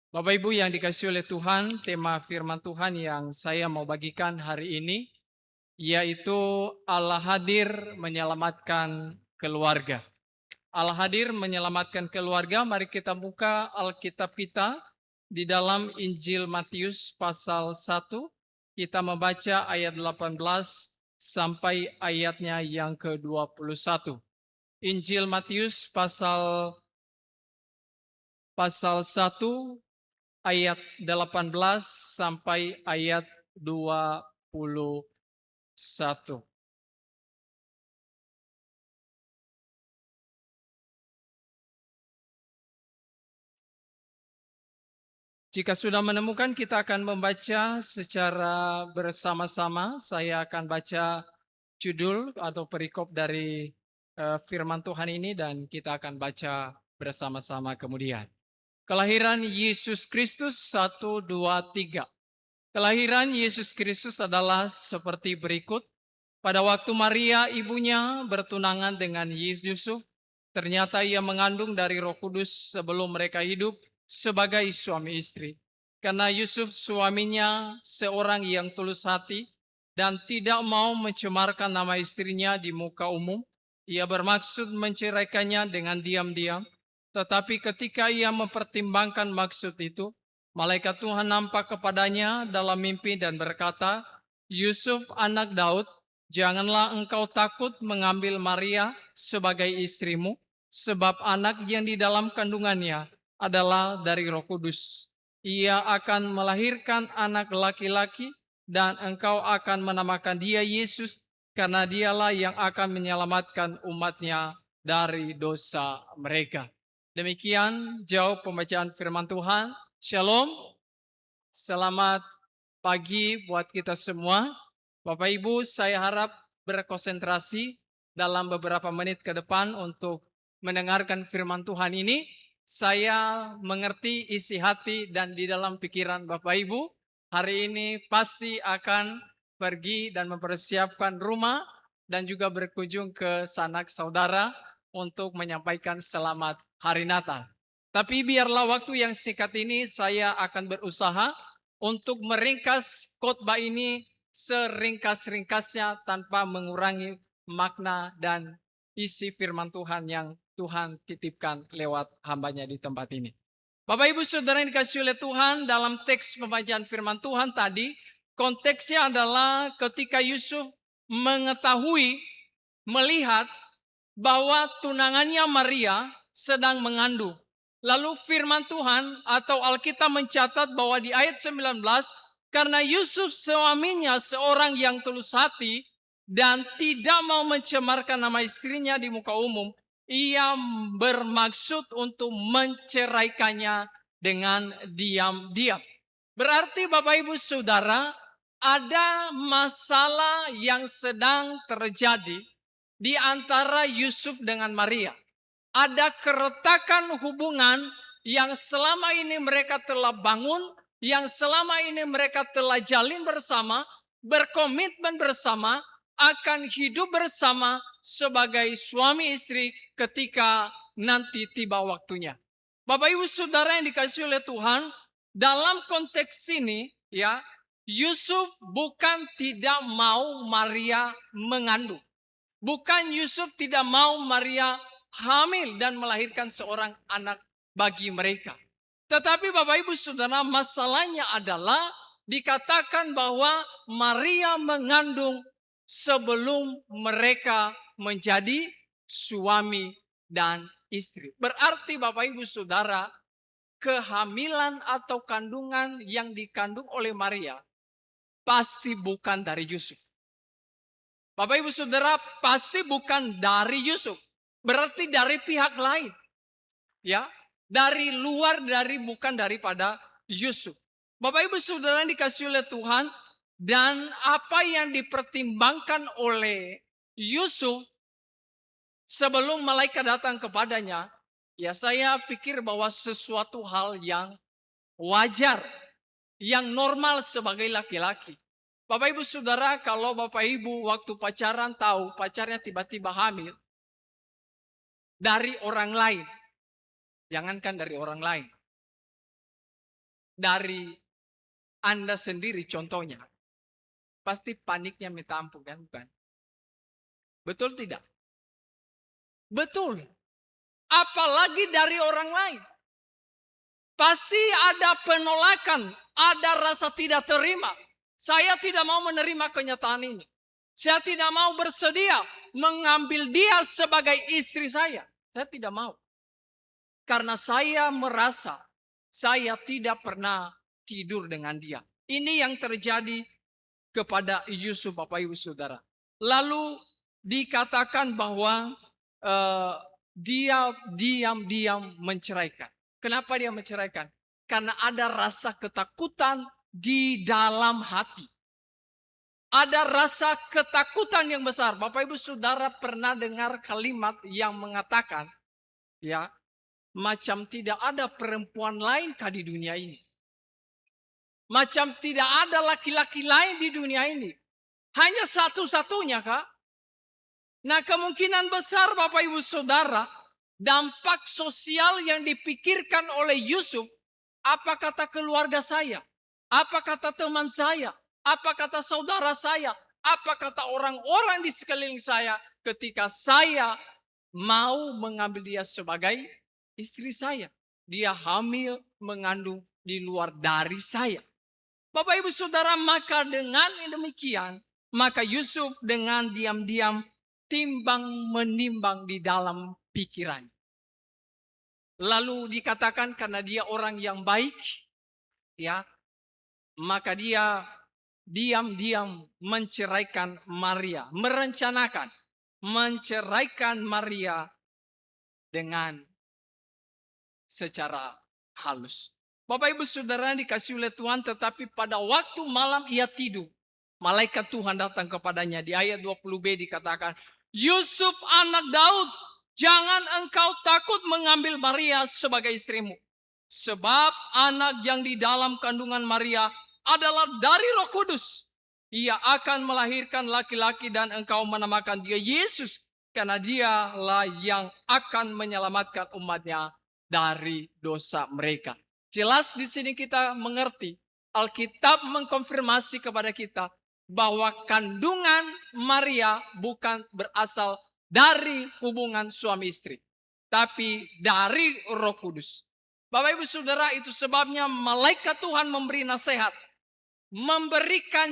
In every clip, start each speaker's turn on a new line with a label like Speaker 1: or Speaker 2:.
Speaker 1: Bapak Ibu yang dikasihi oleh Tuhan, tema firman Tuhan yang saya mau bagikan hari ini yaitu Allah hadir menyelamatkan keluarga. Allah hadir menyelamatkan keluarga. Mari kita buka Alkitab kita di dalam Injil Matius pasal 1. Kita membaca ayat 18 sampai ayatnya yang ke-21. Injil Matius pasal 1 ayat 18 sampai ayat 21. Jika sudah menemukan, kita akan membaca secara bersama-sama. Saya akan baca judul atau perikop dari firman Tuhan ini dan kita akan baca bersama-sama kemudian. Kelahiran Yesus Kristus 1, 2, 3. Kelahiran Yesus Kristus adalah seperti berikut. Pada waktu Maria ibunya bertunangan dengan Yusuf, ternyata ia mengandung dari Roh Kudus sebelum mereka hidup sebagai suami istri. Karena Yusuf suaminya seorang yang tulus hati dan tidak mau mencemarkan nama istrinya di muka umum, ia bermaksud menceraikannya dengan diam-diam. Tetapi ketika ia mempertimbangkan maksud itu, malaikat Tuhan nampak kepadanya dalam mimpi dan berkata, "Yusuf anak Daud, janganlah engkau takut mengambil Maria sebagai istrimu, sebab anak yang di dalam kandungannya adalah dari Roh Kudus. Ia akan melahirkan anak laki-laki dan engkau akan menamakan dia Yesus, karena dialah yang akan menyelamatkan umatnya dari dosa mereka." Demikian jauh pembacaan firman Tuhan. Shalom, selamat pagi buat kita semua. Bapak Ibu, saya harap berkonsentrasi dalam beberapa menit ke depan untuk mendengarkan firman Tuhan ini. Saya mengerti isi hati dan di dalam pikiran Bapak Ibu, hari ini pasti akan pergi dan mempersiapkan rumah dan juga berkunjung ke sanak saudara untuk menyampaikan selamat hari Natal. Tapi biarlah waktu yang singkat ini saya akan berusaha untuk meringkas khotbah ini seringkas-ringkasnya tanpa mengurangi makna dan isi firman Tuhan yang Tuhan titipkan lewat hambanya di tempat ini. Bapak Ibu Saudara yang dikasihi oleh Tuhan, dalam teks pembacaan firman Tuhan tadi, konteksnya adalah ketika Yusuf mengetahui, melihat bahwa tunangannya Maria sedang mengandung. Lalu firman Tuhan atau Alkitab mencatat bahwa di ayat 19, karena Yusuf suaminya seorang yang tulus hati dan tidak mau mencemarkan nama istrinya di muka umum, ia bermaksud untuk menceraikannya dengan diam-diam. Berarti Bapak Ibu Saudara, ada masalah yang sedang terjadi di antara Yusuf dengan Maria. Ada keretakan hubungan yang selama ini mereka telah bangun, yang selama ini mereka telah jalin bersama, berkomitmen bersama, akan hidup bersama sebagai suami istri ketika nanti tiba waktunya. Bapak Ibu Saudara yang dikasihi oleh Tuhan, dalam konteks ini ya, Yusuf bukan tidak mau Maria mengandung. Bukan Yusuf tidak mau Maria hamil dan melahirkan seorang anak bagi mereka. Tetapi Bapak Ibu Saudara, masalahnya adalah dikatakan bahwa Maria mengandung sebelum mereka menjadi suami dan istri. Berarti Bapak Ibu Saudara, kehamilan atau kandungan yang dikandung oleh Maria pasti bukan dari Yusuf. Bapak Ibu Saudara, pasti bukan dari Yusuf. Berarti dari pihak lain. Ya, dari luar, bukan daripada Yusuf. Bapak Ibu Saudara yang dikasihi oleh Tuhan, dan apa yang dipertimbangkan oleh Yusuf sebelum malaikat datang kepadanya, ya saya pikir bahwa sesuatu hal yang wajar, yang normal sebagai laki-laki. Bapak Ibu Saudara, kalau Bapak Ibu waktu pacaran tahu pacarnya tiba-tiba hamil dari orang lain. Jangankan dari orang lain. dari Anda sendiri contohnya, pasti paniknya minta ampun kan? Bukan? Betul tidak? Betul. Apalagi dari orang lain. Pasti ada penolakan, ada rasa tidak terima. Saya tidak mau menerima kenyataan ini. Saya tidak mau bersedia mengambil dia sebagai istri saya. Saya tidak mau. Karena saya merasa saya tidak pernah tidur dengan dia. Ini yang terjadi kepada Yusuf, Bapak Ibu Saudara. Lalu dikatakan bahwa dia diam-diam menceraikan. Kenapa dia menceraikan? Karena ada rasa ketakutan di dalam hati. Ada rasa ketakutan yang besar. Bapak Ibu Saudara pernah dengar kalimat yang mengatakan, ya, macam tidak ada perempuan lain kah di dunia ini? Macam tidak ada laki-laki lain di dunia ini. Hanya satu-satunya kah? Nah, kemungkinan besar Bapak Ibu Saudara, dampak sosial yang dipikirkan oleh Yusuf, apa kata keluarga saya? Apa kata teman saya? Apa kata saudara saya? Apa kata orang-orang di sekeliling saya ketika saya mau mengambil dia sebagai istri saya? Dia hamil, mengandung di luar dari saya. Bapak Ibu Saudara, maka dengan demikian, maka Yusuf dengan diam-diam timbang menimbang di dalam pikiran. Lalu dikatakan karena dia orang yang baik, ya, maka dia diam-diam menceraikan Maria, merencanakan menceraikan Maria dengan secara halus. Bapak Ibu Saudara dikasih oleh Tuhan, tetapi pada waktu malam ia tidur. Malaikat Tuhan datang kepadanya. Di ayat 20b dikatakan, Yusuf anak Daud, jangan engkau takut mengambil Maria sebagai istrimu. Sebab anak yang di dalam kandungan Maria adalah dari Roh Kudus. Ia akan melahirkan laki-laki dan engkau menamakan dia Yesus. Karena dialah yang akan menyelamatkan umatnya dari dosa mereka. Jelas di sini kita mengerti, Alkitab mengkonfirmasi kepada kita bahwa kandungan Maria bukan berasal dari hubungan suami istri, tapi dari Roh Kudus. Bapak Ibu Saudara, itu sebabnya malaikat Tuhan memberi nasihat, memberikan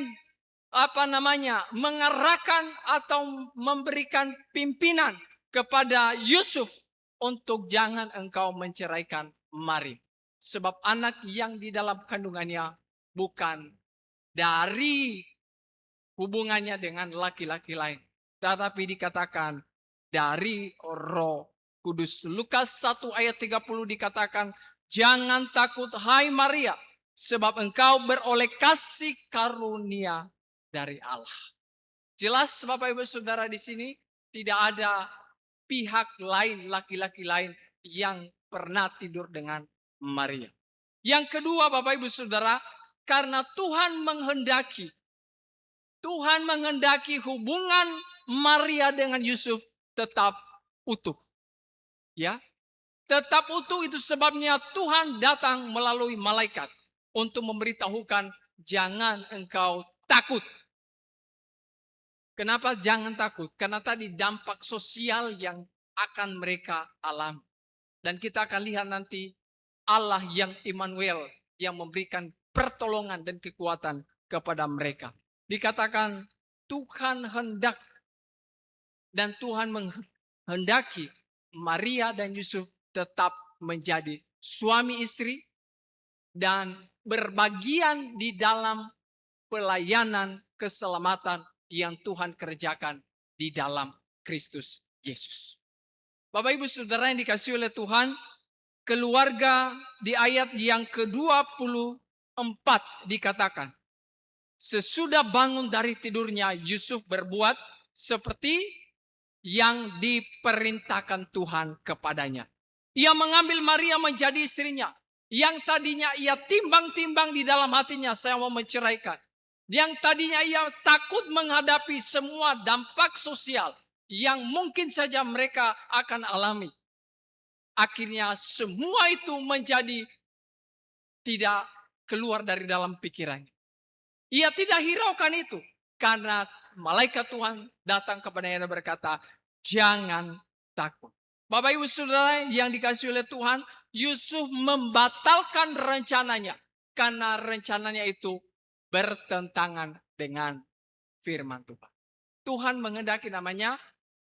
Speaker 1: mengarahkan atau memberikan pimpinan kepada Yusuf untuk jangan engkau menceraikan Maria. Sebab anak yang di dalam kandungannya bukan dari hubungannya dengan laki-laki lain, tetapi dikatakan dari Roh Kudus. Lukas 1 ayat 30 dikatakan, jangan takut hai Maria, sebab engkau beroleh kasih karunia dari Allah. Jelas Bapak Ibu Saudara, di sini tidak ada pihak lain, laki-laki lain yang pernah tidur dengan Maria. Yang kedua Bapak Ibu Saudara, karena Tuhan menghendaki hubungan Maria dengan Yusuf tetap utuh. Ya, tetap utuh, itu sebabnya Tuhan datang melalui malaikat untuk memberitahukan jangan engkau takut. Kenapa jangan takut? Karena tadi dampak sosial yang akan mereka alami. Dan kita akan lihat nanti Allah yang Immanuel yang memberikan pertolongan dan kekuatan kepada mereka. Dikatakan Tuhan hendak dan Tuhan menghendaki Maria dan Yusuf tetap menjadi suami istri dan berbagian di dalam pelayanan keselamatan yang Tuhan kerjakan di dalam Kristus Yesus. Bapak Ibu Saudara yang dikasihi oleh Tuhan, keluarga di ayat yang ke-24 dikatakan, sesudah bangun dari tidurnya Yusuf berbuat seperti yang diperintahkan Tuhan kepadanya. Ia mengambil Maria menjadi istrinya. Yang tadinya ia timbang-timbang di dalam hatinya, saya mau menceraikan. Yang tadinya ia takut menghadapi semua dampak sosial yang mungkin saja mereka akan alami. Akhirnya semua itu menjadi tidak keluar dari dalam pikirannya. Ia tidak hiraukan itu. Karena malaikat Tuhan datang kepadanya dan berkata, jangan takut. Bapak Ibu Saudara yang dikasihi oleh Tuhan, Yusuf membatalkan rencananya. Karena rencananya itu bertentangan dengan firman Tuhan. Tuhan menghendaki namanya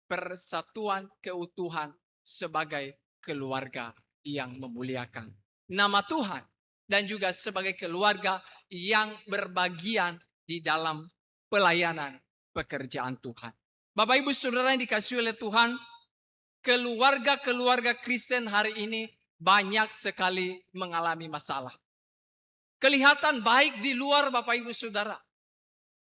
Speaker 1: persatuan keutuhan sebagai keluarga yang memuliakan nama Tuhan. Dan juga sebagai keluarga yang berbagian di dalam pelayanan pekerjaan Tuhan. Bapak Ibu Saudara yang dikasihi oleh Tuhan, keluarga-keluarga Kristen hari ini banyak sekali mengalami masalah. Kelihatan baik di luar Bapak Ibu Saudara.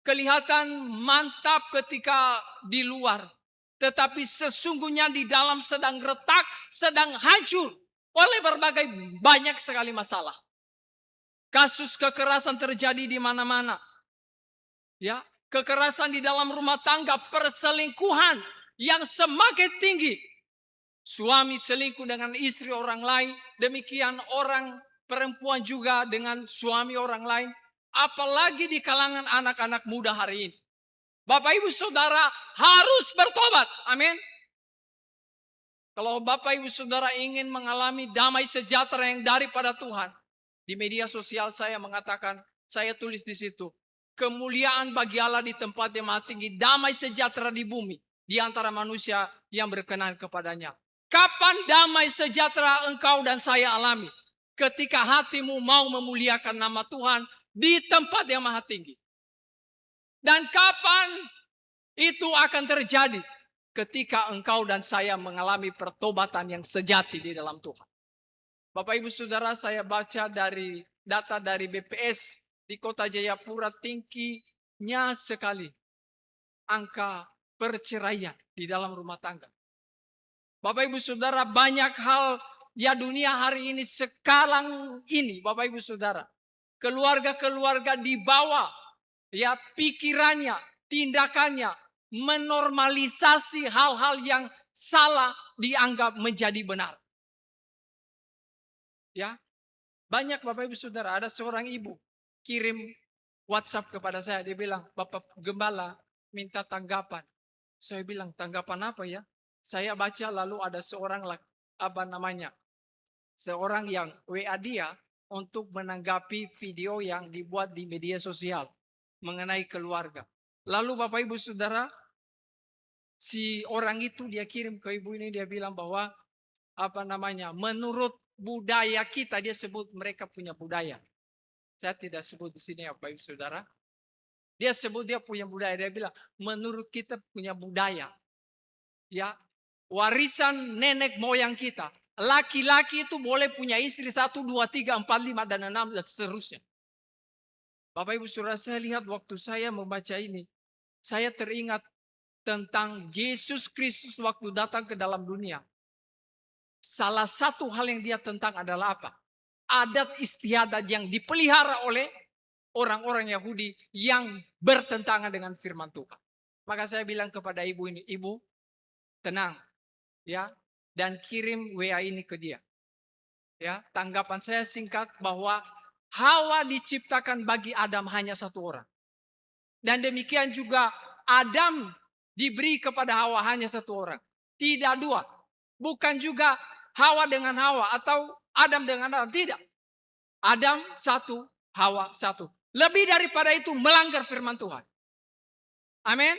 Speaker 1: Kelihatan mantap ketika di luar. Tetapi sesungguhnya di dalam sedang retak, sedang hancur oleh berbagai banyak sekali masalah. Kasus kekerasan terjadi di mana-mana. Ya, kekerasan di dalam rumah tangga, perselingkuhan yang semakin tinggi. Suami selingkuh dengan istri orang lain, demikian orang perempuan juga dengan suami orang lain, apalagi di kalangan anak-anak muda hari ini. Bapak Ibu Saudara harus bertobat. Amin. Kalau Bapak Ibu Saudara ingin mengalami damai sejahtera yang daripada Tuhan, di media sosial saya mengatakan, saya tulis di situ, kemuliaan bagi Allah di tempat yang maha tinggi, damai sejahtera di bumi, di antara manusia yang berkenan kepadanya. Kapan damai sejahtera engkau dan saya alami? Ketika hatimu mau memuliakan nama Tuhan di tempat yang maha tinggi. Dan kapan itu akan terjadi? Ketika engkau dan saya mengalami pertobatan yang sejati di dalam Tuhan. Bapak Ibu Saudara, saya baca dari data dari BPS di Kota Jayapura, tingginya sekali angka perceraian di dalam rumah tangga. Bapak Ibu Saudara, banyak hal ya dunia hari ini sekarang ini, Bapak Ibu Saudara, keluarga-keluarga dibawa ya pikirannya, tindakannya menormalisasi hal-hal yang salah dianggap menjadi benar. Ya, banyak Bapak Ibu Saudara, ada seorang ibu kirim WhatsApp kepada saya, dia bilang, Bapak Gembala minta tanggapan. Saya bilang, tanggapan apa ya? Saya baca lalu ada seorang seorang yang WA dia untuk menanggapi video yang dibuat di media sosial mengenai keluarga. Lalu Bapak Ibu Saudara, si orang itu dia kirim ke ibu ini, dia bilang bahwa menurut budaya kita, dia sebut mereka punya budaya. Saya tidak sebut di sini ya Bapak Ibu Saudara. Dia sebut dia punya budaya. Dia bilang menurut kita punya budaya. Ya, warisan nenek moyang kita. Laki-laki itu boleh punya istri 1, 2, 3, 4, 5 dan 6 dan seterusnya. Bapak Ibu Saudara, saya lihat waktu saya membaca ini, saya teringat tentang Yesus Kristus waktu datang ke dalam dunia. Salah satu hal yang dia tentang adalah apa? Adat istiadat yang dipelihara oleh orang-orang Yahudi yang bertentangan dengan firman Tuhan. Maka saya bilang kepada ibu ini, ibu tenang ya, dan kirim WA ini ke dia. Ya, tanggapan saya singkat bahwa Hawa diciptakan bagi Adam hanya satu orang. Dan demikian juga Adam diberi kepada Hawa hanya satu orang. Tidak dua. Bukan juga Hawa dengan Hawa atau Adam dengan Adam. Tidak. Adam satu, Hawa satu. Lebih daripada itu melanggar firman Tuhan. Amin.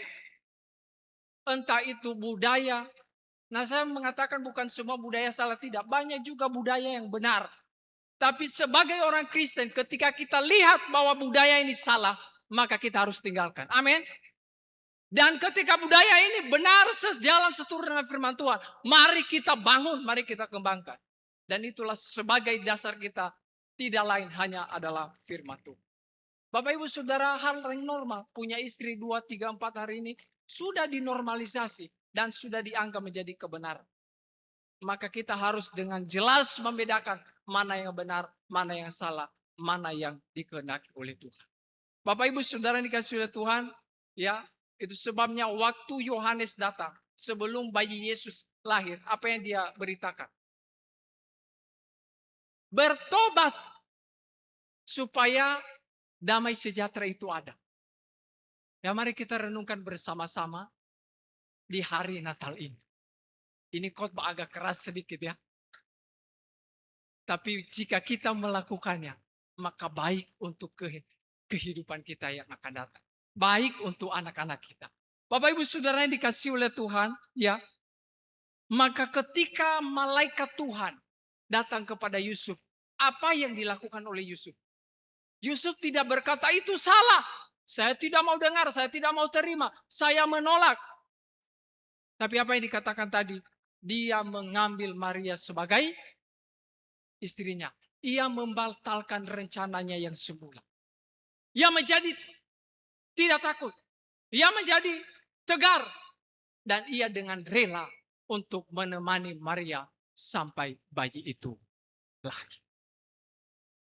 Speaker 1: Entah itu budaya. Nah, saya mengatakan bukan semua budaya salah, tidak. Banyak juga budaya yang benar. Tapi sebagai orang Kristen, ketika kita lihat bahwa budaya ini salah, maka kita harus tinggalkan. Amin. Dan ketika budaya ini benar sejalan seturut dengan firman Tuhan, mari kita bangun, mari kita kembangkan. Dan itulah sebagai dasar kita, tidak lain hanya adalah firman Tuhan. Bapak Ibu Saudara, hal yang normal, punya istri 2, 3, 4 hari ini, sudah dinormalisasi dan sudah dianggap menjadi kebenaran. Maka kita harus dengan jelas membedakan mana yang benar, mana yang salah, mana yang dikehendaki oleh Tuhan. Bapak Ibu Saudara yang dikasihi oleh Tuhan, ya, itu sebabnya waktu Yohanes datang sebelum bayi Yesus lahir, apa yang dia beritakan? Bertobat, supaya damai sejahtera itu ada. Ya, mari kita renungkan bersama-sama di hari Natal ini. Ini khotbah agak keras sedikit ya. Tapi jika kita melakukannya, maka baik untuk kehidupan kita yang akan datang. Baik untuk anak-anak kita. Bapak Ibu Saudara yang dikasihi oleh Tuhan, ya. Maka ketika malaikat Tuhan datang kepada Yusuf, apa yang dilakukan oleh Yusuf? Yusuf tidak berkata itu salah. Saya tidak mau dengar, saya tidak mau terima, saya menolak. Tapi apa yang dikatakan tadi? Dia mengambil Maria sebagai istrinya. Ia membatalkan rencananya yang semula. Ia menjadi tidak takut. Ia menjadi tegar. Dan ia dengan rela untuk menemani Maria sampai bayi itu lahir.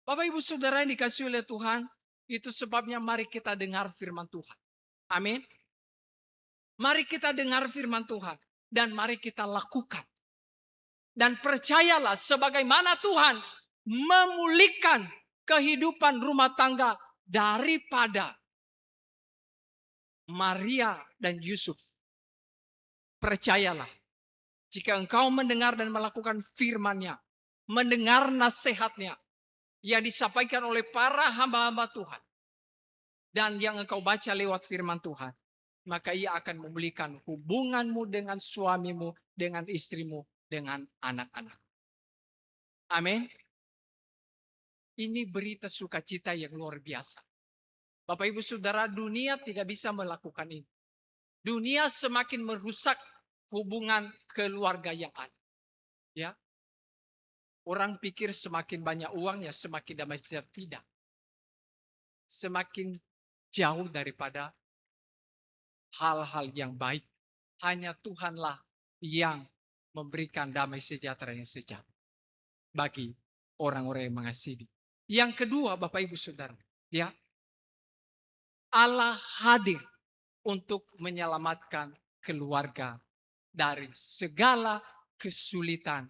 Speaker 1: Bapak Ibu Saudara yang dikasihi oleh Tuhan, itu sebabnya mari kita dengar firman Tuhan. Amin. Mari kita dengar firman Tuhan dan mari kita lakukan. Dan percayalah sebagaimana Tuhan memulihkan kehidupan rumah tangga daripada Maria dan Yusuf. Percayalah, jika engkau mendengar dan melakukan firman-Nya, mendengar nasihatnya yang disampaikan oleh para hamba-hamba Tuhan, dan yang engkau baca lewat firman Tuhan, maka ia akan memulihkan hubunganmu dengan suamimu, dengan istrimu, dengan anak-anak. Amin. Ini berita sukacita yang luar biasa. Bapak Ibu Saudara, dunia tidak bisa melakukan ini. Dunia semakin merusak hubungan keluarga yang ada. Ya. Orang pikir semakin banyak uang ya semakin damai sejahtera. Tidak. Semakin jauh daripada hal-hal yang baik. Hanya Tuhanlah yang memberikan damai sejahtera yang sejati bagi orang-orang yang mengasihi. Yang kedua, Bapak Ibu Saudara, ya, Allah hadir untuk menyelamatkan keluarga dari segala kesulitan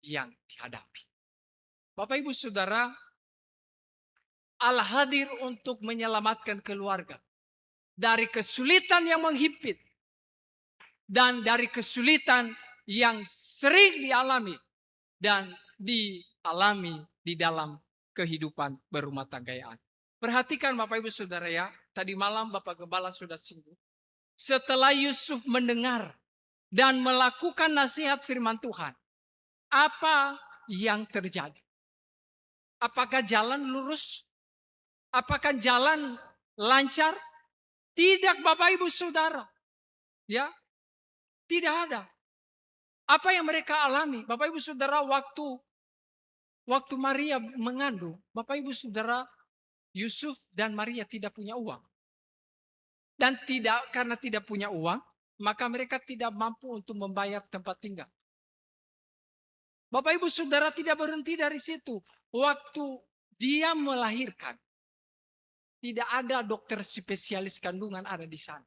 Speaker 1: yang dihadapi. Bapak Ibu Saudara, Allah hadir untuk menyelamatkan keluarga dari kesulitan yang menghimpit dan dari kesulitan yang sering dialami dan dialami di dalam kehidupan berumah tanggaan. Perhatikan Bapak Ibu Saudara ya, tadi malam Bapak Gembala sudah singgung. Setelah Yusuf mendengar dan melakukan nasihat firman Tuhan, apa yang terjadi? Apakah jalan lurus? Apakah jalan lancar? Tidak Bapak Ibu Saudara. Ya, tidak ada. Apa yang mereka alami? Bapak Ibu Saudara, waktu Maria mengandung, Bapak Ibu Saudara, Yusuf dan Maria tidak punya uang. Dan karena tidak punya uang, maka mereka tidak mampu untuk membayar tempat tinggal. Bapak Ibu Saudara tidak berhenti dari situ. Waktu dia melahirkan, tidak ada dokter spesialis kandungan ada di sana.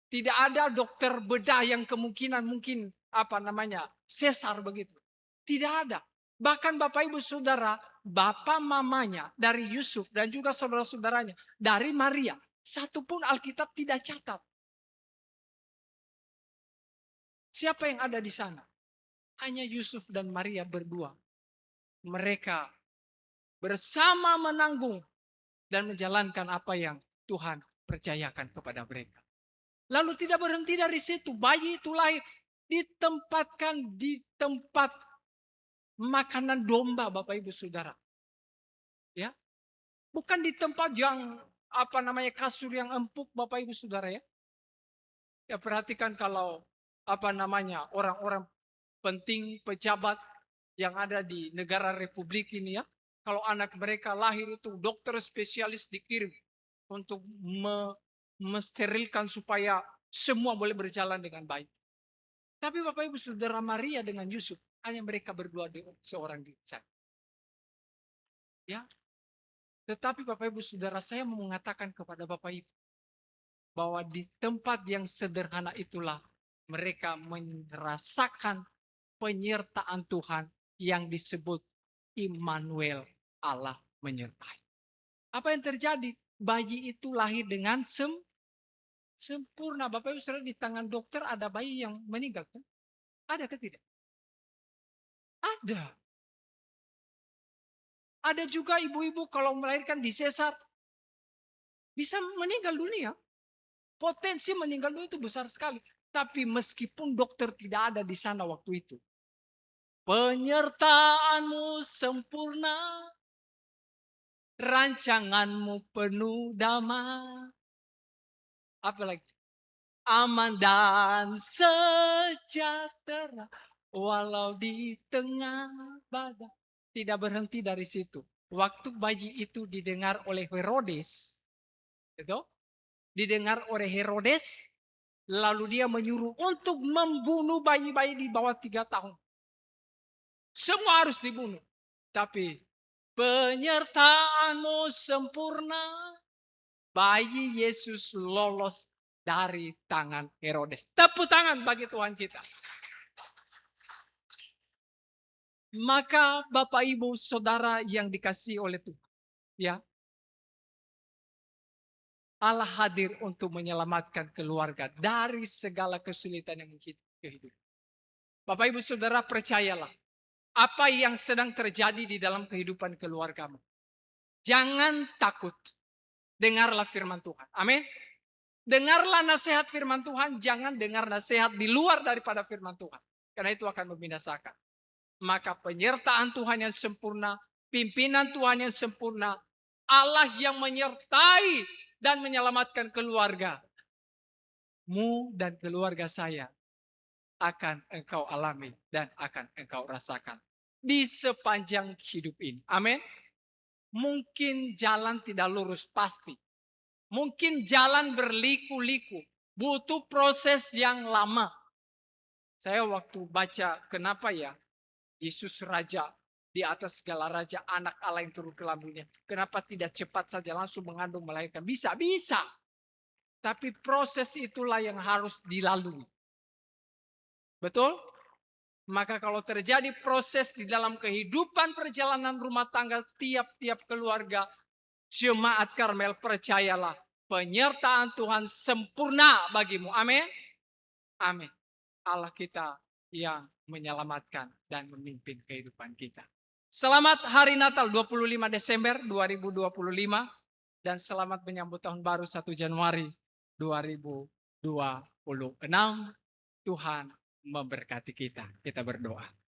Speaker 1: Tidak ada dokter bedah yang kemungkinan mungkin sesar begitu. Tidak ada. Bahkan Bapak Ibu Saudara, bapak mamanya dari Yusuf dan juga saudara-saudaranya dari Maria, satupun Alkitab tidak catat. Siapa yang ada di sana? Hanya Yusuf dan Maria berdua. Mereka bersama menanggung dan menjalankan apa yang Tuhan percayakan kepada mereka. Lalu tidak berhenti dari situ. Bayi itu lahir. Ditempatkan di tempat makanan domba Bapak Ibu Saudara. Ya. Bukan di tempat yang kasur yang empuk Bapak Ibu Saudara ya. Ya perhatikan kalau orang-orang penting pejabat yang ada di negara Republik ini ya. Kalau anak mereka lahir itu dokter spesialis dikirim untuk mensterilkan supaya semua boleh berjalan dengan baik. Tapi Bapak Ibu Saudara, Maria dengan Yusuf hanya mereka berdua seorang di sana. Ya. Tetapi Bapak Ibu Saudara, saya mau mengatakan kepada Bapak Ibu bahwa di tempat yang sederhana itulah mereka merasakan penyertaan Tuhan yang disebut Immanuel, Allah menyertai. Apa yang terjadi? Bayi itu lahir dengan sempurna. Bapak Ibu Saudara, di tangan dokter ada bayi yang meninggal kan? Ada ke tidak? Ada. Ada juga ibu-ibu kalau melahirkan di sesar bisa meninggal dunia. Potensi meninggal dunia itu besar sekali. Tapi meskipun dokter tidak ada di sana waktu itu, penyertaanmu sempurna, rancanganmu penuh damai. Apalagi aman dan sejahtera walau di tengah badai. Tidak berhenti dari situ. Waktu bayi itu didengar oleh Herodes, itu didengar oleh Herodes, lalu dia menyuruh untuk membunuh bayi-bayi di bawah 3 tahun. Semua harus dibunuh. Tapi penyertaanmu sempurna, bayi Yesus lolos dari tangan Herodes. Tepuk tangan bagi Tuhan kita. Maka Bapak Ibu Saudara yang dikasihi oleh Tuhan, ya, Allah hadir untuk menyelamatkan keluarga dari segala kesulitan yang kehidupan. Bapak Ibu Saudara, percayalah apa yang sedang terjadi di dalam kehidupan keluargamu. Jangan takut. Dengarlah firman Tuhan. Amin. Dengarlah nasihat firman Tuhan. Jangan dengar nasihat di luar daripada firman Tuhan. Karena itu akan membinasakan. Maka penyertaan Tuhan yang sempurna, pimpinan Tuhan yang sempurna, Allah yang menyertai dan menyelamatkan keluargamu dan keluarga saya akan engkau alami dan akan engkau rasakan di sepanjang hidup ini. Amin. Mungkin jalan tidak lurus pasti. Mungkin jalan berliku-liku. Butuh proses yang lama. Saya waktu baca kenapa ya Yesus Raja di atas segala raja, anak Allah yang turun ke lambungnya. Kenapa tidak cepat saja langsung mengandung melahirkan? Bisa. Tapi proses itulah yang harus dilalui. Betul? Maka kalau terjadi proses di dalam kehidupan perjalanan rumah tangga tiap-tiap keluarga, jemaat Karmel percayalah, penyertaan Tuhan sempurna bagimu. Amin. Amin. Allah kita yang menyelamatkan dan memimpin kehidupan kita. Selamat Hari Natal 25 Desember 2025 dan selamat menyambut tahun baru 1 Januari 2026. Tuhan memberkati kita. Kita berdoa.